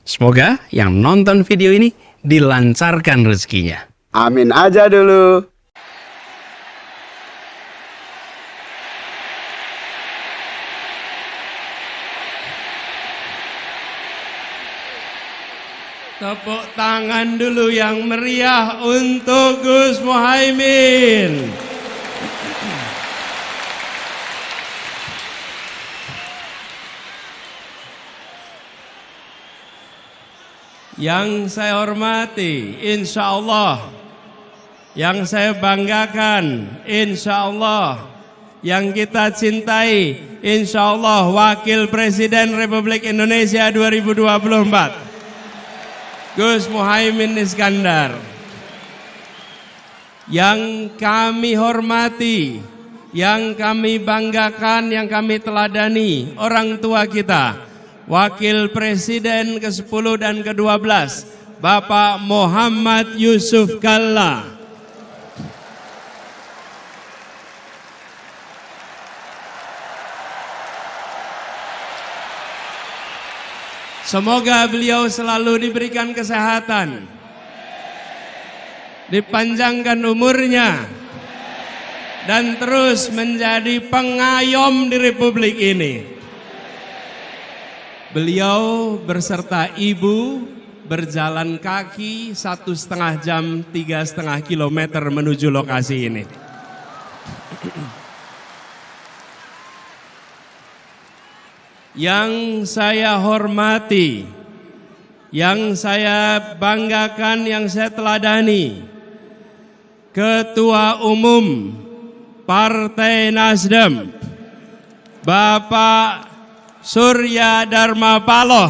Semoga yang nonton video ini dilancarkan rezekinya. Amin aja dulu. Tepuk tangan dulu yang meriah untuk Gus Muhaimin. Yang saya hormati, insya Allah. Yang saya banggakan, insya Allah. Yang kita cintai, insya Allah, Wakil Presiden Republik Indonesia 2024. Gus Muhaimin Iskandar. Yang kami hormati, yang kami banggakan, yang kami teladani, orang tua kita, Wakil Presiden ke-10 dan ke-12, Bapak Muhammad Yusuf Kalla. Semoga beliau selalu diberikan kesehatan, dipanjangkan umurnya, dan terus menjadi pengayom di Republik ini. Beliau berserta ibu berjalan kaki 1,5 jam 3,5 kilometer menuju lokasi ini. Yang saya hormati, yang saya banggakan, yang saya teladani, Ketua Umum Partai Nasdem, Bapak Surya Dharma Paloh.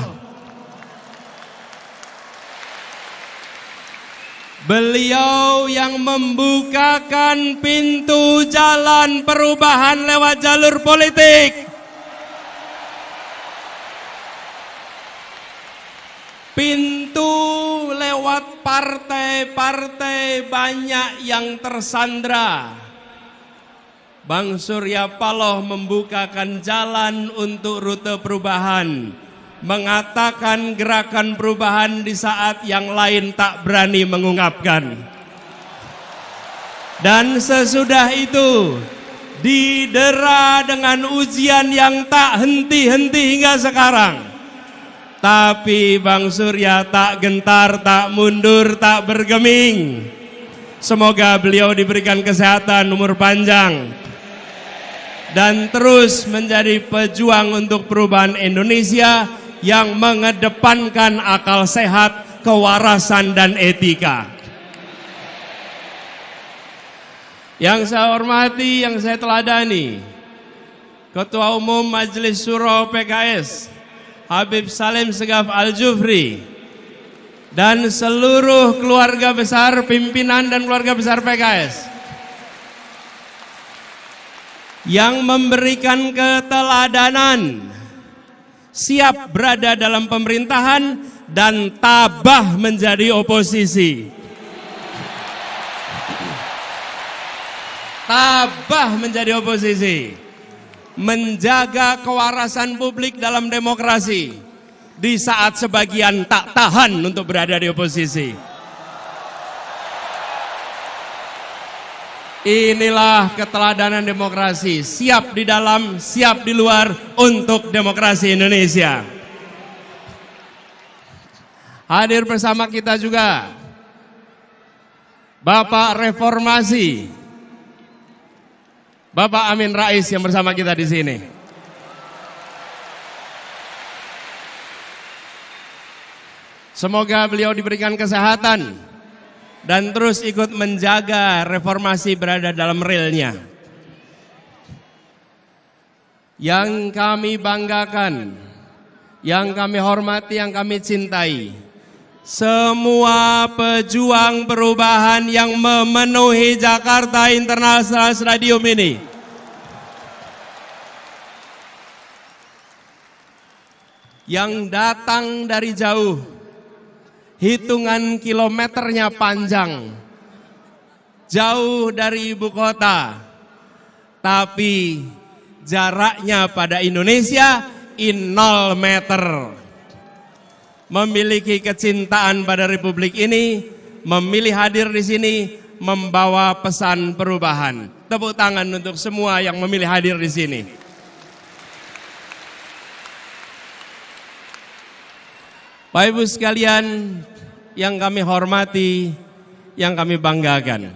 Beliau yang membukakan pintu jalan perubahan lewat jalur politik. Pintu lewat partai-partai banyak yang tersandra. Bang Surya Paloh membukakan jalan untuk rute perubahan, mengatakan gerakan perubahan di saat yang lain tak berani mengungkapkan. Dan sesudah itu didera dengan ujian yang tak henti-henti hingga sekarang. Tapi Bang Surya tak gentar, tak mundur, tak bergeming. Semoga beliau diberikan kesehatan, umur panjang, dan terus menjadi pejuang untuk perubahan Indonesia yang mengedepankan akal sehat, kewarasan, dan etika. Yang saya hormati, yang saya teladani, Ketua Umum Majelis Syuro PKS, Habib Salim Segaf Al-Jufri, dan seluruh keluarga besar, pimpinan dan keluarga besar PKS, yang memberikan keteladanan, siap berada dalam pemerintahan dan tabah menjadi oposisi. Tabah menjadi oposisi, menjaga kewarasan publik dalam demokrasi di saat sebagian tak tahan untuk berada di oposisi. Inilah keteladanan demokrasi, siap di dalam, siap di luar untuk demokrasi Indonesia. Hadir bersama kita juga Bapak Reformasi, Bapak Amin Rais yang bersama kita di sini. Semoga beliau diberikan kesehatan dan terus ikut menjaga reformasi berada dalam relnya. Yang kami banggakan, yang kami hormati, yang kami cintai, semua pejuang perubahan yang memenuhi Jakarta International Stadium ini. Yang datang dari jauh, hitungan kilometernya panjang, jauh dari ibu kota, tapi jaraknya pada Indonesia 0 meter. memiliki kecintaan pada Republik ini, memilih hadir di sini, membawa pesan perubahan. Tepuk tangan untuk semua yang memilih hadir di sini. Bapak Ibu sekalian yang kami hormati, yang kami banggakan.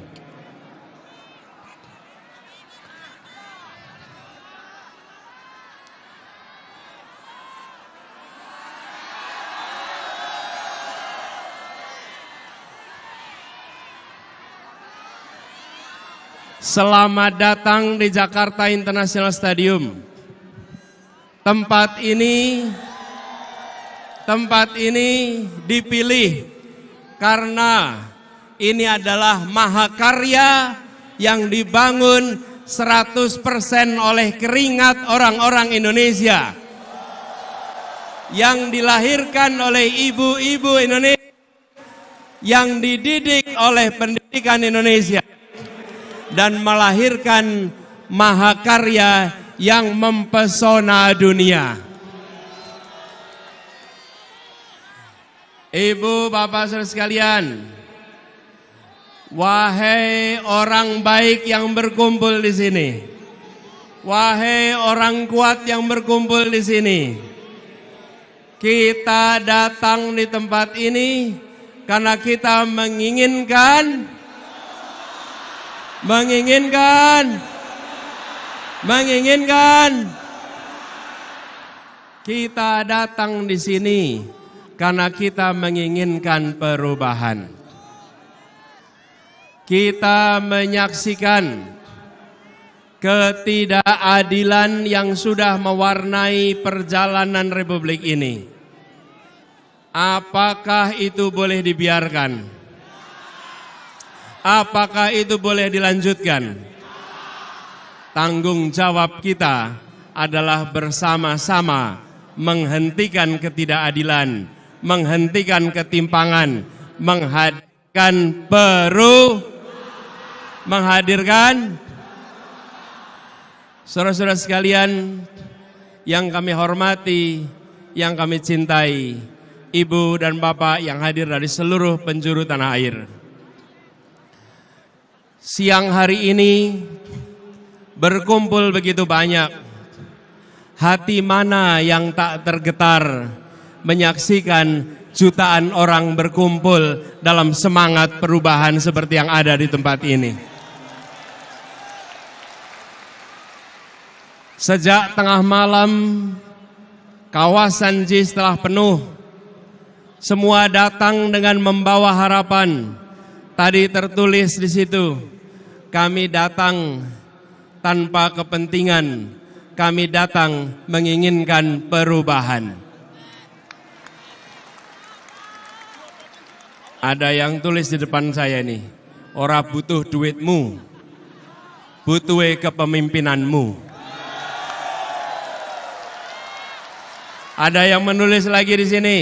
Selamat datang di Jakarta International Stadium. Tempat ini dipilih karena ini adalah mahakarya yang dibangun 100% oleh keringat orang-orang Indonesia. Yang dilahirkan oleh ibu-ibu Indonesia, yang dididik oleh pendidikan Indonesia, dan melahirkan mahakarya yang mempesona dunia. Ibu, bapak, saudara sekalian, wahai orang baik yang berkumpul di sini, wahai orang kuat yang berkumpul di sini, kita datang di tempat ini karena kita menginginkan kita datang di sini karena kita menginginkan perubahan. Kita menyaksikan ketidakadilan yang sudah mewarnai perjalanan Republik ini. Apakah itu boleh dibiarkan? Apakah itu boleh dilanjutkan? Tanggung jawab kita adalah bersama-sama menghentikan ketidakadilan, menghentikan ketimpangan, menghadirkan saudara-saudara sekalian yang kami hormati, yang kami cintai, ibu dan bapak yang hadir dari seluruh penjuru tanah air. Siang hari ini berkumpul begitu banyak. Hati mana yang tak tergetar menyaksikan jutaan orang berkumpul dalam semangat perubahan seperti yang ada di tempat ini. Sejak tengah malam, kawasan JIS telah penuh. Semua datang dengan membawa harapan. Tadi tertulis di situ, kami datang tanpa kepentingan, kami datang menginginkan perubahan. Ada yang tulis di depan saya nih, ora butuh duitmu, butuh kepemimpinanmu. Ada yang menulis lagi di sini,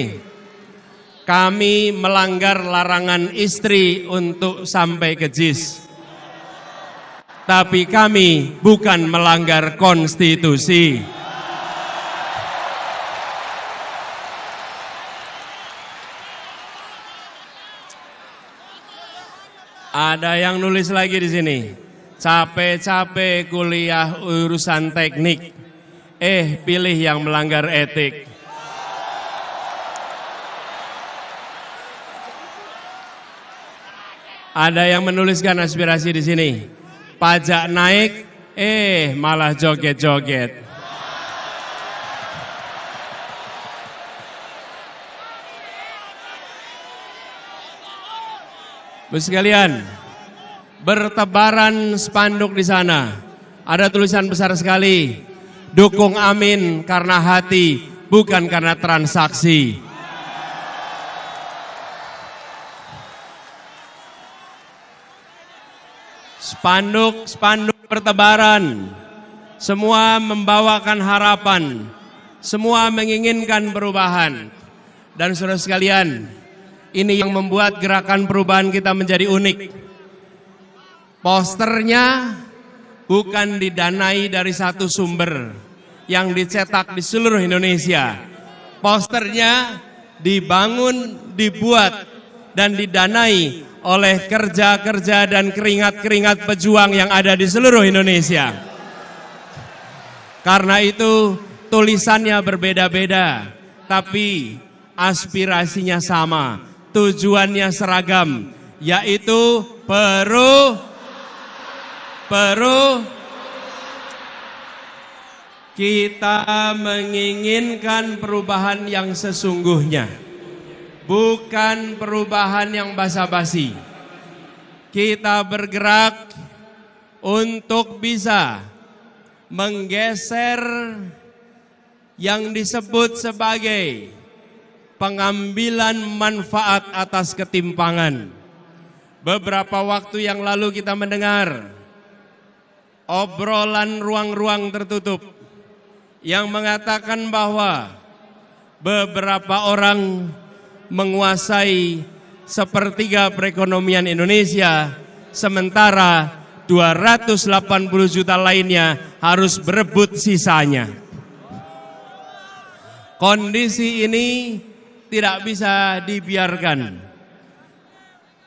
kami melanggar larangan istri untuk sampai ke JIS. Tapi kami bukan melanggar konstitusi. Ada yang nulis lagi di sini, capek-capek kuliah urusan teknik, pilih yang melanggar etik. Ada yang menuliskan aspirasi di sini, pajak naik, malah joget-joget. Bu sekalian, bertebaran spanduk di sana. Ada tulisan besar sekali, dukung Amin karena hati, bukan karena transaksi. Spanduk bertebaran, semua membawakan harapan, semua menginginkan perubahan. Dan saudara sekalian, ini yang membuat gerakan perubahan kita menjadi unik. Posternya bukan didanai dari satu sumber yang dicetak di seluruh Indonesia. Posternya dibangun, dibuat, dan didanai oleh kerja-kerja dan keringat-keringat pejuang yang ada di seluruh Indonesia. Karena itu tulisannya berbeda-beda, tapi aspirasinya sama, tujuannya seragam, yaitu kita menginginkan perubahan yang sesungguhnya, bukan perubahan yang basa-basi. Kita bergerak untuk bisa menggeser yang disebut sebagai pengambilan manfaat atas ketimpangan. Beberapa waktu yang lalu kita mendengar obrolan ruang-ruang tertutup yang mengatakan bahwa beberapa orang menguasai sepertiga perekonomian Indonesia, sementara 280 juta lainnya harus berebut sisanya. Kondisi ini tidak bisa dibiarkan.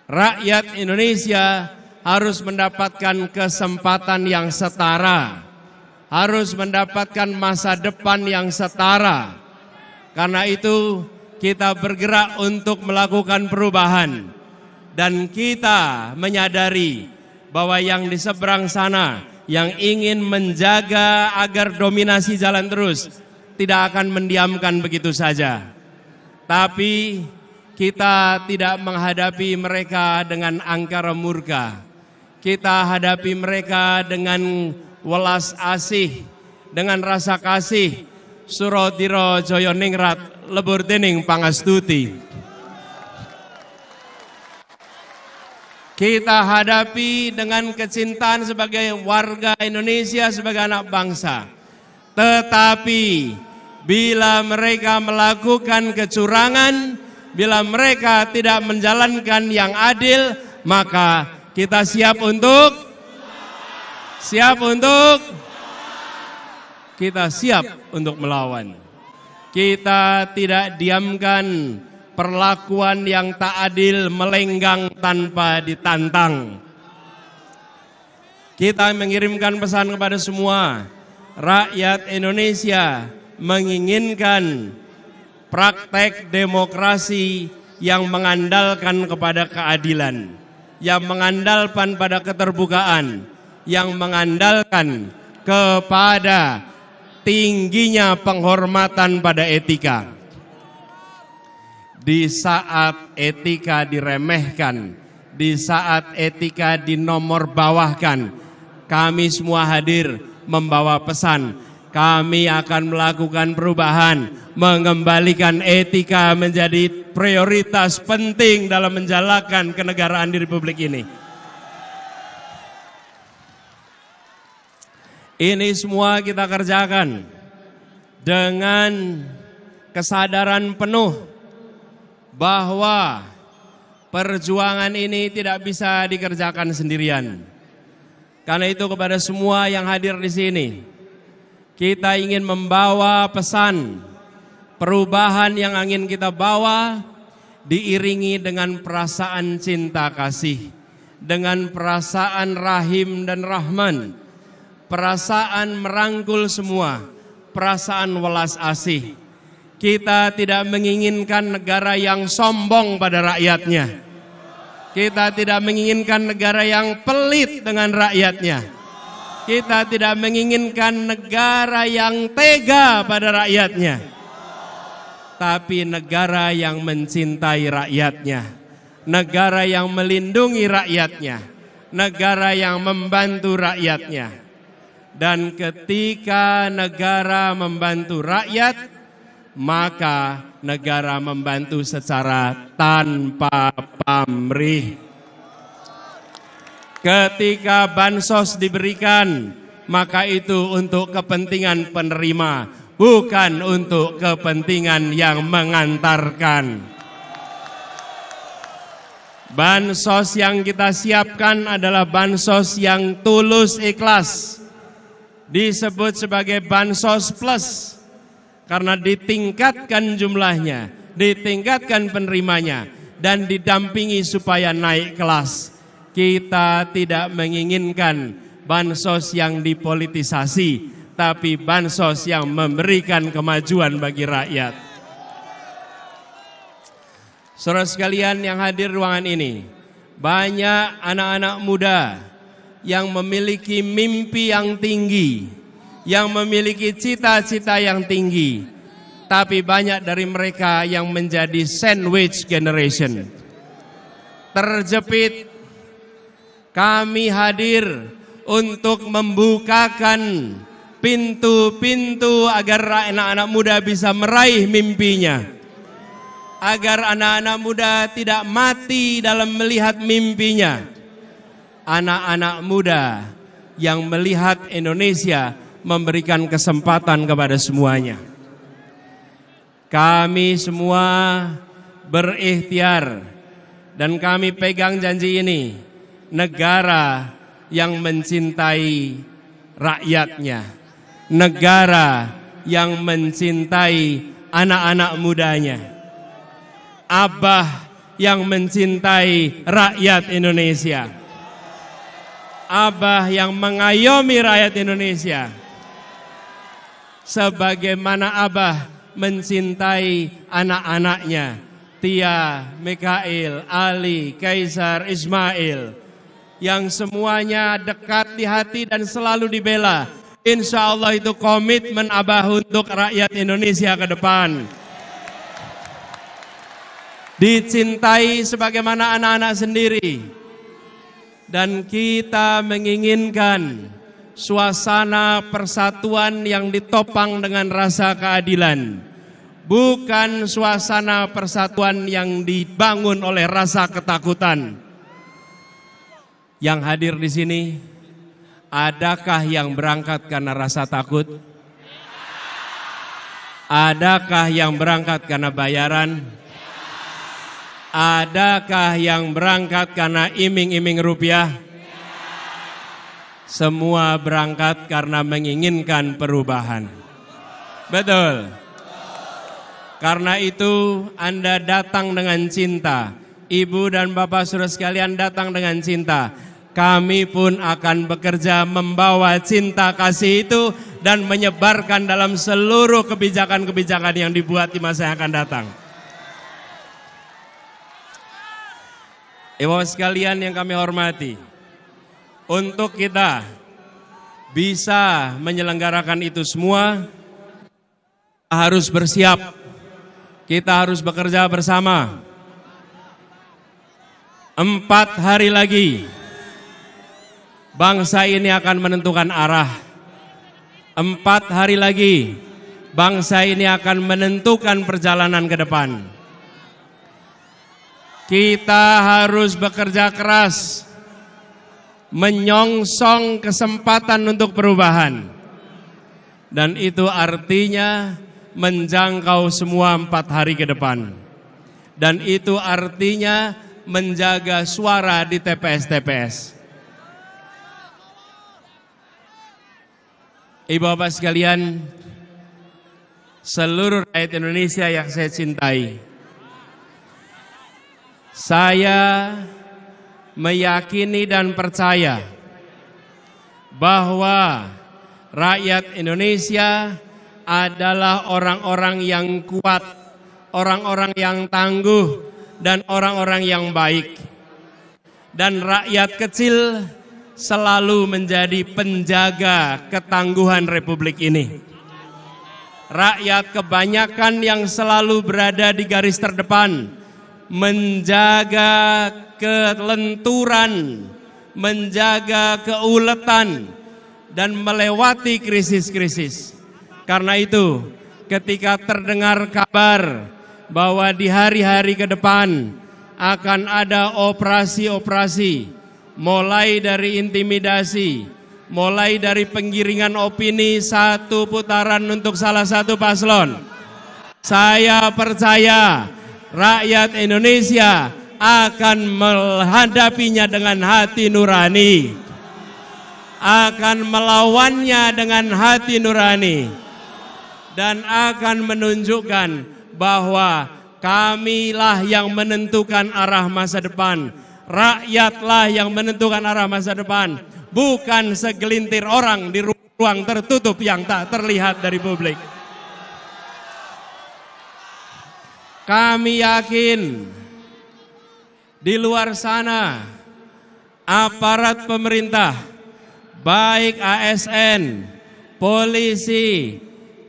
Rakyat Indonesia harus mendapatkan kesempatan yang setara, harus mendapatkan masa depan yang setara. Karena itu kita bergerak untuk melakukan perubahan, dan kita menyadari bahwa yang di seberang sana yang ingin menjaga agar dominasi jalan terus tidak akan mendiamkan begitu saja. Tapi kita tidak menghadapi mereka dengan angkara murka. Kita hadapi mereka dengan welas asih, dengan rasa kasih. Surodiro Joyo Ningrat lebur dening pangastuti. Kita hadapi dengan kecintaan sebagai warga Indonesia, sebagai anak bangsa. Tetapi bila mereka melakukan kecurangan, bila mereka tidak menjalankan yang adil, maka kita siap untuk melawan. Kita tidak diamkan perlakuan yang tak adil melenggang tanpa ditantang. Kita mengirimkan pesan kepada semua rakyat Indonesia, menginginkan praktek demokrasi yang mengandalkan kepada keadilan, yang mengandalkan pada keterbukaan, yang mengandalkan kepada tingginya penghormatan pada etika. Di saat etika diremehkan, di saat etika dinomorbawahkan, kami semua hadir membawa pesan. Kami akan melakukan perubahan, mengembalikan etika menjadi prioritas penting dalam menjalankan kenegaraan di Republik ini. Ini semua kita kerjakan dengan kesadaran penuh bahwa perjuangan ini tidak bisa dikerjakan sendirian. Karena itu kepada semua yang hadir di sini, kita ingin membawa pesan perubahan yang ingin kita bawa diiringi dengan perasaan cinta kasih, dengan perasaan rahim dan rahman, perasaan merangkul semua, perasaan welas asih. Kita tidak menginginkan negara yang sombong pada rakyatnya. Kita tidak menginginkan negara yang pelit dengan rakyatnya. Kita tidak menginginkan negara yang tega pada rakyatnya, tapi negara yang mencintai rakyatnya, negara yang melindungi rakyatnya, negara yang membantu rakyatnya. Dan ketika negara membantu rakyat, maka negara membantu secara tanpa pamrih. Ketika bansos diberikan, maka itu untuk kepentingan penerima, bukan untuk kepentingan yang mengantarkan. Bansos yang kita siapkan adalah bansos yang tulus ikhlas. Disebut sebagai bansos plus, karena ditingkatkan jumlahnya ditingkatkan penerimanya, dan didampingi supaya naik kelas. Kita tidak menginginkan bansos yang dipolitisasi, tapi bansos yang memberikan kemajuan bagi rakyat. Saudara sekalian yang hadir ruangan ini, banyak anak-anak muda yang memiliki mimpi yang tinggi, yang memiliki cita-cita yang tinggi, tapi banyak dari mereka yang menjadi sandwich generation, terjepit. Kami hadir untuk membukakan pintu-pintu agar anak-anak muda bisa meraih mimpinya, agar anak-anak muda tidak mati dalam melihat mimpinya. Anak-anak muda yang melihat Indonesia memberikan kesempatan kepada semuanya. Kami semua berikhtiar dan kami pegang janji ini, negara yang mencintai rakyatnya, negara yang mencintai anak-anak mudanya, Abah yang mencintai rakyat Indonesia, Abah yang mengayomi rakyat Indonesia, sebagaimana Abah mencintai anak-anaknya, Tia, Mikail, Ali, Kaisar, Ismail, yang semuanya dekat di hati dan selalu dibela. Insya Allah itu komitmen Abah untuk rakyat Indonesia ke depan. Dicintai sebagaimana anak-anak sendiri. Dan kita menginginkan suasana persatuan yang ditopang dengan rasa keadilan. Bukan suasana persatuan yang dibangun oleh rasa ketakutan. Yang hadir di sini, adakah yang berangkat karena rasa takut? Adakah yang berangkat karena bayaran? Adakah yang berangkat karena iming-iming rupiah? Semua berangkat karena menginginkan perubahan. Betul. Karena itu Anda datang dengan cinta. Ibu dan Bapak saudara sekalian datang dengan cinta. Kami pun akan bekerja membawa cinta kasih itu dan menyebarkan dalam seluruh kebijakan-kebijakan yang dibuat di masa yang akan datang. Ibu sekalian yang kami hormati, untuk kita bisa menyelenggarakan itu semua, kita harus bersiap, kita harus bekerja bersama. 4 hari lagi, bangsa ini akan menentukan arah. 4 hari lagi, bangsa ini akan menentukan perjalanan ke depan. Kita harus bekerja keras, menyongsong kesempatan untuk perubahan. Dan itu artinya menjangkau semua 4 hari ke depan. Dan itu artinya menjaga suara di TPS-TPS. Ibu bapak sekalian, seluruh rakyat Indonesia yang saya cintai, saya meyakini dan percaya bahwa rakyat Indonesia adalah orang-orang yang kuat, orang-orang yang tangguh, dan orang-orang yang baik. Dan rakyat kecil selalu menjadi penjaga ketangguhan Republik ini. Rakyat kebanyakan yang selalu berada di garis terdepan, menjaga kelenturan, menjaga keuletan, dan melewati krisis-krisis. Karena itu, ketika terdengar kabar bahwa di hari-hari ke depan akan ada operasi-operasi, mulai dari intimidasi, mulai dari penggiringan opini satu putaran untuk salah satu paslon, saya percaya rakyat Indonesia akan menghadapinya dengan hati nurani, akan melawannya dengan hati nurani, dan akan menunjukkan bahwa Kamilah yang menentukan arah masa depan. Rakyatlah yang menentukan arah masa depan. Bukan segelintir orang di ruang tertutup yang tak terlihat dari publik. Kami yakin di luar sana aparat pemerintah, baik ASN, polisi,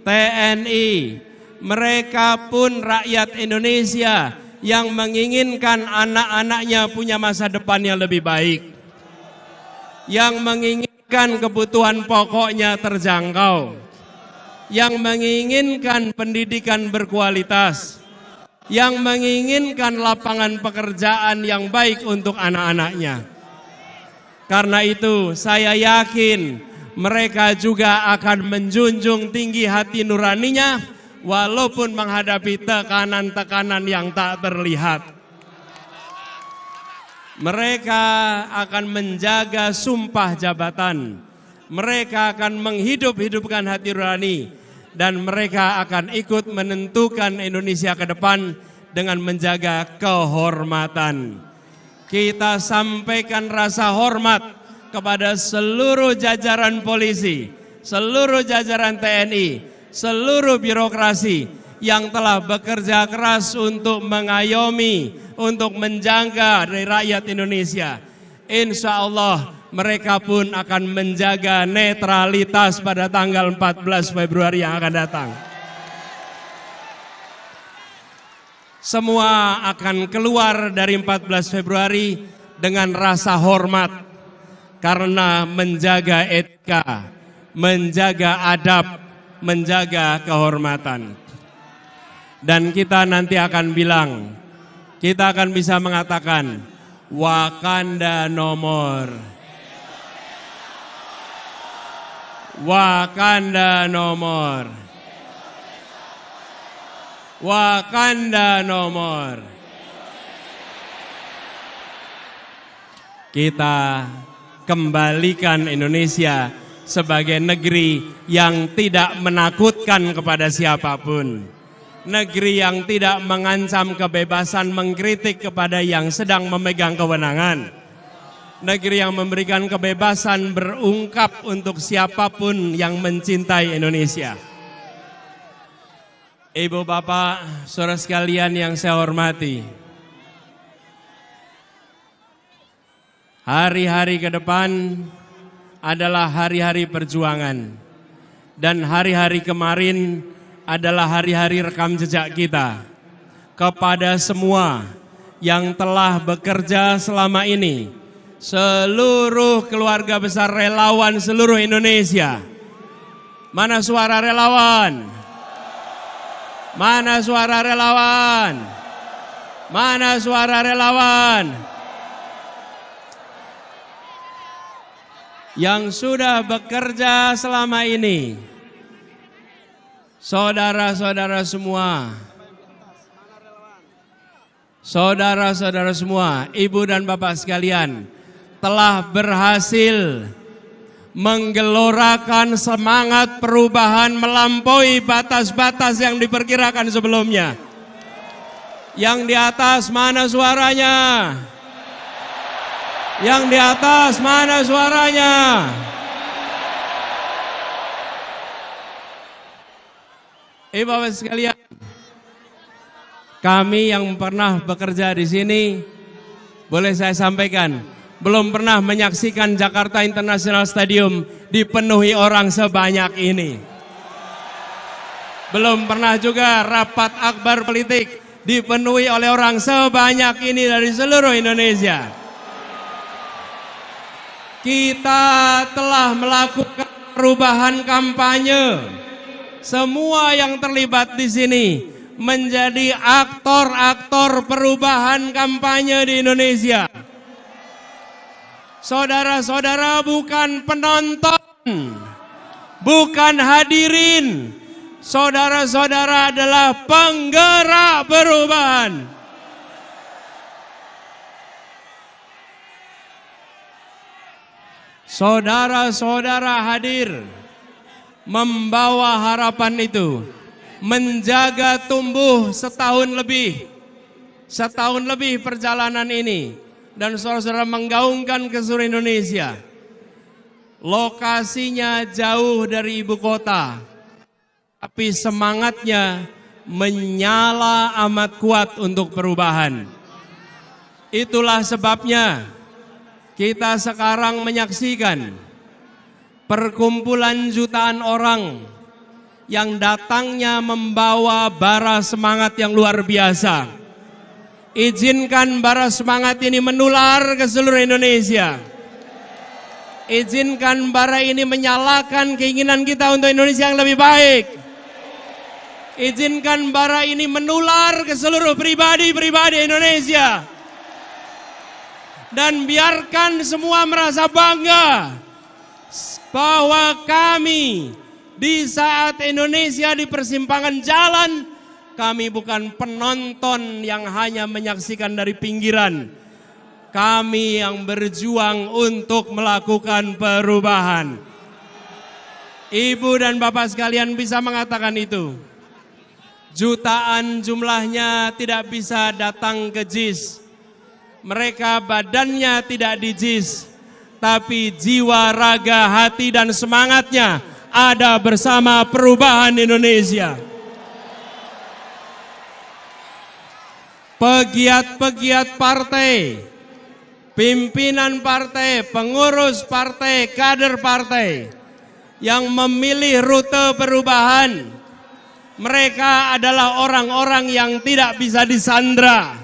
TNI, mereka pun rakyat Indonesia yang menginginkan anak-anaknya punya masa depan yang lebih baik, yang menginginkan kebutuhan pokoknya terjangkau, yang menginginkan pendidikan berkualitas, yang menginginkan lapangan pekerjaan yang baik untuk anak-anaknya. Karena itu saya yakin mereka juga akan menjunjung tinggi hati nuraninya walaupun menghadapi tekanan-tekanan yang tak terlihat. Mereka akan menjaga sumpah jabatan. Mereka akan menghidup-hidupkan hati nurani. Dan mereka akan ikut menentukan Indonesia ke depan dengan menjaga kehormatan. Kita sampaikan rasa hormat kepada seluruh jajaran polisi, seluruh jajaran TNI, seluruh birokrasi yang telah bekerja keras untuk mengayomi, untuk menjaga dari rakyat Indonesia. Insya Allah mereka pun akan menjaga netralitas pada tanggal 14 Februari yang akan datang. Semua akan keluar dari 14 Februari dengan rasa hormat karena menjaga etika, menjaga adab, menjaga kehormatan. Dan kita nanti akan bilang, kita akan bisa mengatakan Wakanda nomor, Wakanda nomor, Wakanda nomor. Kita kembalikan Indonesia sebagai negeri yang tidak menakutkan kepada siapapun. Negeri yang tidak mengancam kebebasan mengkritik kepada yang sedang memegang kewenangan. Negeri yang memberikan kebebasan berungkap untuk siapapun yang mencintai Indonesia. Ibu bapak, saudara sekalian yang saya hormati. Hari-hari ke depan adalah hari-hari perjuangan. Dan hari-hari kemarin adalah hari-hari rekam jejak kita. Kepada semua yang telah bekerja selama ini, seluruh keluarga besar relawan seluruh Indonesia. Mana suara relawan? Mana suara relawan? Mana suara relawan? Yang sudah bekerja selama ini, saudara-saudara semua, saudara-saudara semua, ibu dan bapak sekalian, telah berhasil menggelorakan semangat perubahan melampaui batas-batas yang diperkirakan sebelumnya. Yang di atas mana suaranya? Yang di atas mana suaranya? Ibu bapak sekalian, kami yang pernah bekerja di sini, boleh saya sampaikan, belum pernah menyaksikan Jakarta International Stadium dipenuhi orang sebanyak ini. Belum pernah juga rapat akbar politik dipenuhi oleh orang sebanyak ini dari seluruh Indonesia. Kita telah melakukan perubahan kampanye. Semua yang terlibat di sini menjadi aktor-aktor perubahan kampanye di Indonesia. Saudara-saudara bukan penonton, bukan hadirin. Saudara-saudara adalah penggerak perubahan. Saudara-saudara hadir membawa harapan itu, menjaga tumbuh setahun lebih perjalanan ini, dan saudara-saudara menggaungkan ke seluruh Indonesia. Lokasinya jauh dari ibu kota, tapi semangatnya menyala amat kuat untuk perubahan. Itulah sebabnya kita sekarang menyaksikan perkumpulan jutaan orang yang datangnya membawa bara semangat yang luar biasa. Izinkan bara semangat ini menular ke seluruh Indonesia. Izinkan bara ini menyalakan keinginan kita untuk Indonesia yang lebih baik. Izinkan bara ini menular ke seluruh pribadi-pribadi Indonesia. Dan biarkan semua merasa bangga bahwa kami di saat Indonesia di persimpangan jalan, kami bukan penonton yang hanya menyaksikan dari pinggiran. Kami yang berjuang untuk melakukan perubahan. Ibu dan bapak sekalian bisa mengatakan itu. Jutaan jumlahnya tidak bisa datang ke JIS. Mereka badannya tidak di JIS, tapi jiwa, raga, hati dan semangatnya ada bersama perubahan Indonesia. Pegiat-pegiat partai, pimpinan partai, pengurus partai, kader partai yang memilih rute perubahan, mereka adalah orang-orang yang tidak bisa disandra.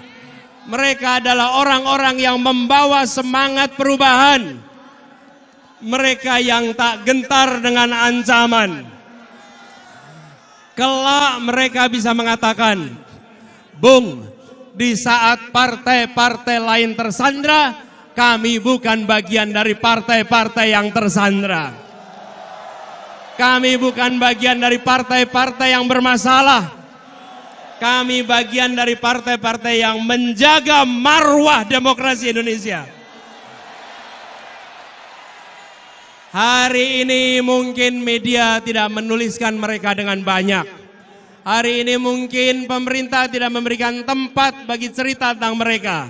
Mereka adalah orang-orang yang membawa semangat perubahan. Mereka yang tak gentar dengan ancaman. Kelak mereka bisa mengatakan, Bung, di saat partai-partai lain tersandra, kami bukan bagian dari partai-partai yang tersandra. Kami bukan bagian dari partai-partai yang bermasalah. Kami bagian dari partai-partai yang menjaga marwah demokrasi Indonesia. Hari ini mungkin media tidak menuliskan mereka dengan banyak. Hari ini mungkin pemerintah tidak memberikan tempat bagi cerita tentang mereka.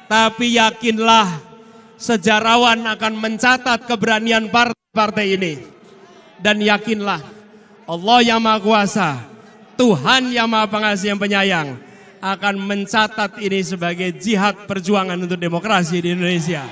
Tapi yakinlah, sejarawan akan mencatat keberanian partai-partai ini. Dan yakinlah, Allah yang Maha Kuasa, Tuhan yang Maha Pengasih yang penyayang, akan mencatat ini sebagai jihad perjuangan untuk demokrasi di Indonesia.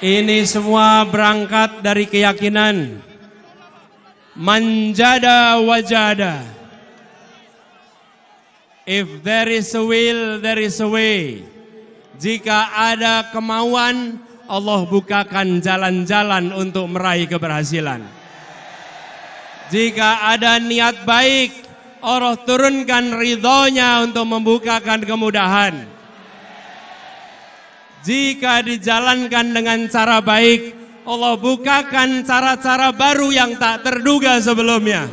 Ini semua berangkat dari keyakinan manjada wajada. If there is a will, there is a way. Jika ada kemauan, Allah bukakan jalan-jalan untuk meraih keberhasilan. Jika ada niat baik, Allah turunkan ridhonya untuk membukakan kemudahan. Jika dijalankan dengan cara baik, Allah bukakan cara-cara baru yang tak terduga sebelumnya.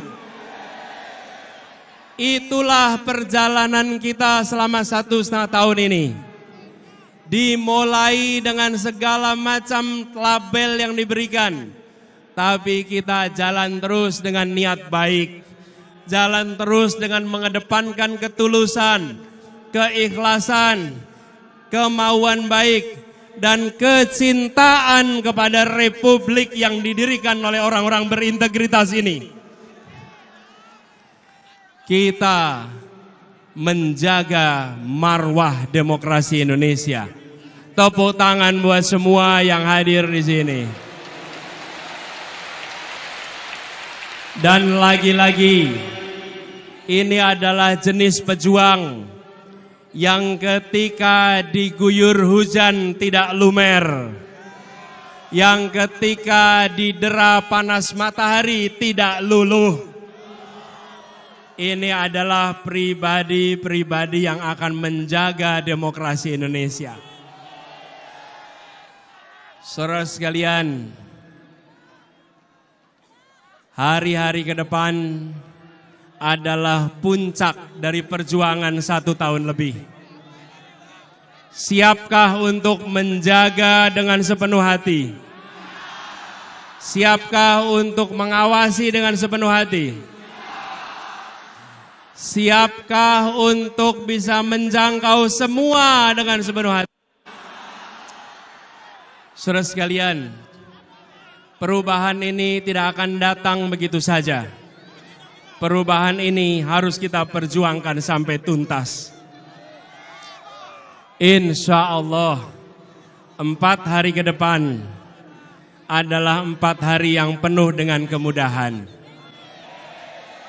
Itulah perjalanan kita selama 1,5 tahun ini. Dimulai dengan segala macam label yang diberikan, tapi kita jalan terus dengan niat baik. Jalan terus dengan mengedepankan ketulusan, keikhlasan, kemauan baik, dan kecintaan kepada republik yang didirikan oleh orang-orang berintegritas ini. Kita menjaga marwah demokrasi Indonesia. Tepuk tangan buat semua yang hadir di sini. Dan lagi-lagi, ini adalah jenis pejuang yang ketika diguyur hujan tidak lumer, yang ketika didera panas matahari tidak luluh, ini adalah pribadi-pribadi yang akan menjaga demokrasi Indonesia. Saudara sekalian, hari-hari ke depan adalah puncak dari perjuangan 1 tahun lebih. Siapkah untuk menjaga dengan sepenuh hati? Siapkah untuk mengawasi dengan sepenuh hati? Siapkah untuk bisa menjangkau semua dengan sepenuh hati? Saudara sekalian, perubahan ini tidak akan datang begitu saja. Perubahan ini harus kita perjuangkan sampai tuntas. Insya Allah, 4 hari ke depan adalah 4 hari yang penuh dengan kemudahan.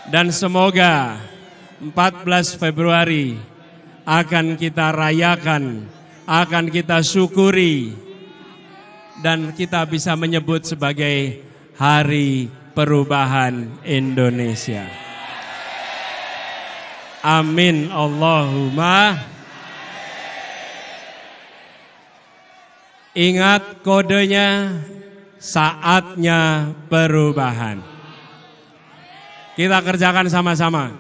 Dan semoga 14 Februari akan kita rayakan, akan kita syukuri, dan kita bisa menyebut sebagai Hari Perubahan Indonesia. Amin Allahumma. Ingat kodenya, saatnya perubahan. Kita kerjakan sama-sama.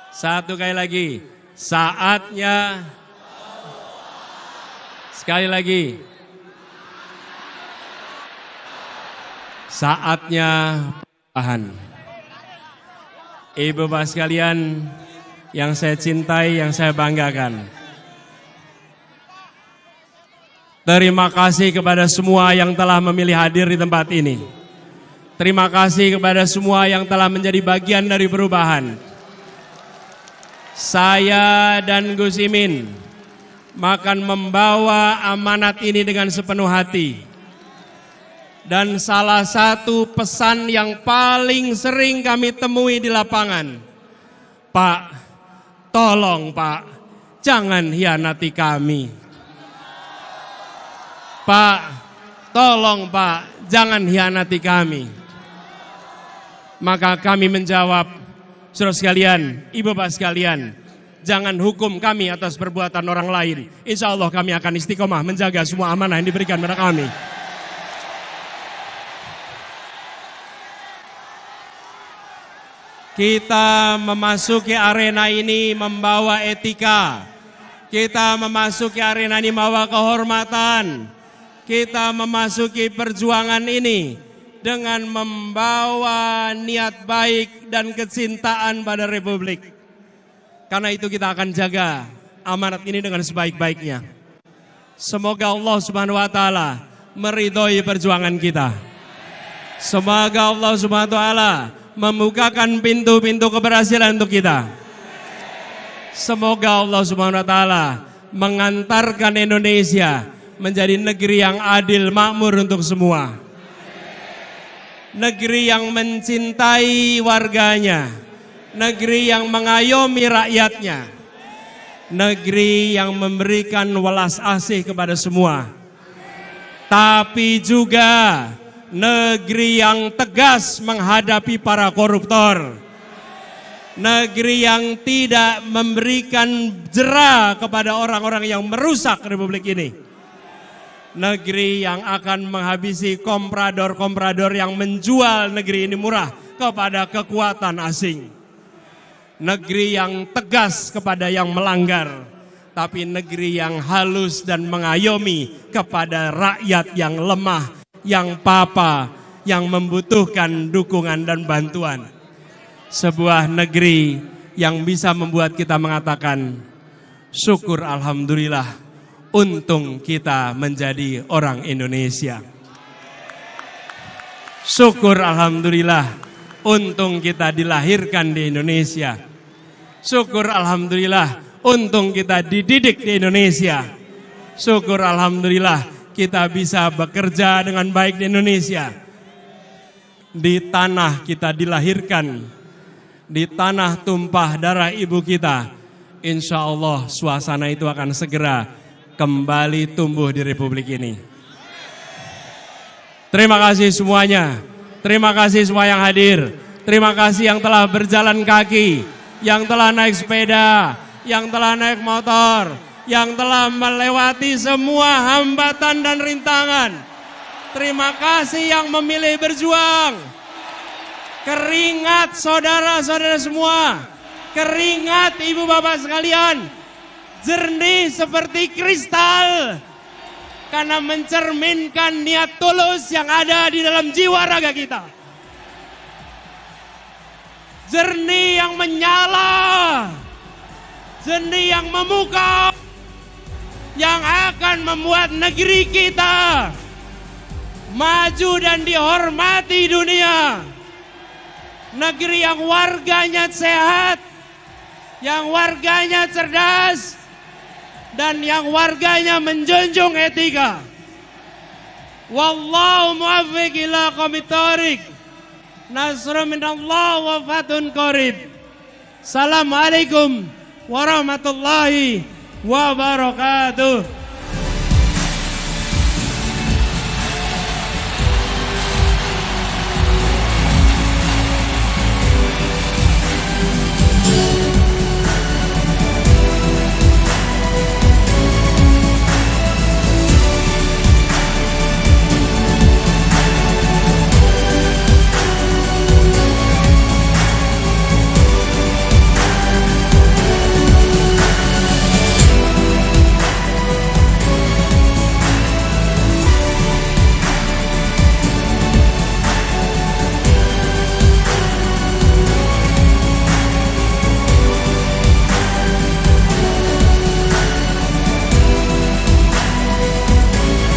Satu kali lagi, saatnya. Sekali lagi, saatnya perubahan. Ibu bapak sekalian yang saya cintai, yang saya banggakan, terima kasih kepada semua yang telah memilih hadir di tempat ini. Terima kasih kepada semua yang telah menjadi bagian dari perubahan. Saya dan Gus Imin akan membawa amanat ini dengan sepenuh hati. Dan salah satu pesan yang paling sering kami temui di lapangan, Pak, tolong Pak, jangan hianati kami. Pak, tolong Pak, jangan hianati kami. Maka kami menjawab, saudara sekalian, ibu bapak sekalian, jangan hukum kami atas perbuatan orang lain. Insya Allah kami akan istiqomah menjaga semua amanah yang diberikan kepada kami. Kita memasuki arena ini membawa etika. Kita memasuki arena ini membawa kehormatan. Kita memasuki perjuangan ini dengan membawa niat baik dan kecintaan pada Republik. Karena itu kita akan jaga amanat ini dengan sebaik-baiknya. Semoga Allah Subhanahu wa taala meridhoi perjuangan kita. Semoga Allah Subhanahu wa taala membukakan pintu-pintu keberhasilan untuk kita. Semoga Allah Subhanahu wa taala mengantarkan Indonesia menjadi negeri yang adil, makmur untuk semua. Negeri yang mencintai warganya, negeri yang mengayomi rakyatnya, negeri yang memberikan welas asih kepada semua. Tapi juga negeri yang tegas menghadapi para koruptor. Negeri yang tidak memberikan jera kepada orang-orang yang merusak Republik ini. Negeri yang akan menghabisi komprador-komprador yang menjual negeri ini murah kepada kekuatan asing. Negeri yang tegas kepada yang melanggar, tapi negeri yang halus dan mengayomi kepada rakyat yang lemah, yang papa, yang membutuhkan dukungan dan bantuan. Sebuah negeri yang bisa membuat kita mengatakan, syukur alhamdulillah, untung kita menjadi orang Indonesia. Syukur alhamdulillah, untung kita dilahirkan di Indonesia. Syukur alhamdulillah, untung kita dididik di Indonesia. Syukur alhamdulillah, kita bisa bekerja dengan baik di Indonesia. Di tanah kita dilahirkan, di tanah tumpah darah ibu kita. Insya Allah suasana itu akan segera kembali tumbuh di Republik ini. Terima kasih semuanya. Terima kasih semua yang hadir. Terima kasih yang telah berjalan kaki, yang telah naik sepeda, yang telah naik motor, yang telah melewati semua hambatan dan rintangan. Terima kasih yang memilih berjuang. Keringat saudara-saudara semua, keringat ibu bapak sekalian, jernih seperti kristal, karena mencerminkan niat tulus yang ada di dalam jiwa raga kita. Jernih yang menyala, jernih yang memukau, yang akan membuat negeri kita maju dan dihormati dunia. Negeri yang warganya sehat, yang warganya cerdas, dan yang warganya menjunjung etika. Wallahu muwaffiq ila aqwamit thoriq. Nasrun minallah wa fathun qarib. Assalamualaikum warahmatullahi wabarakatuh.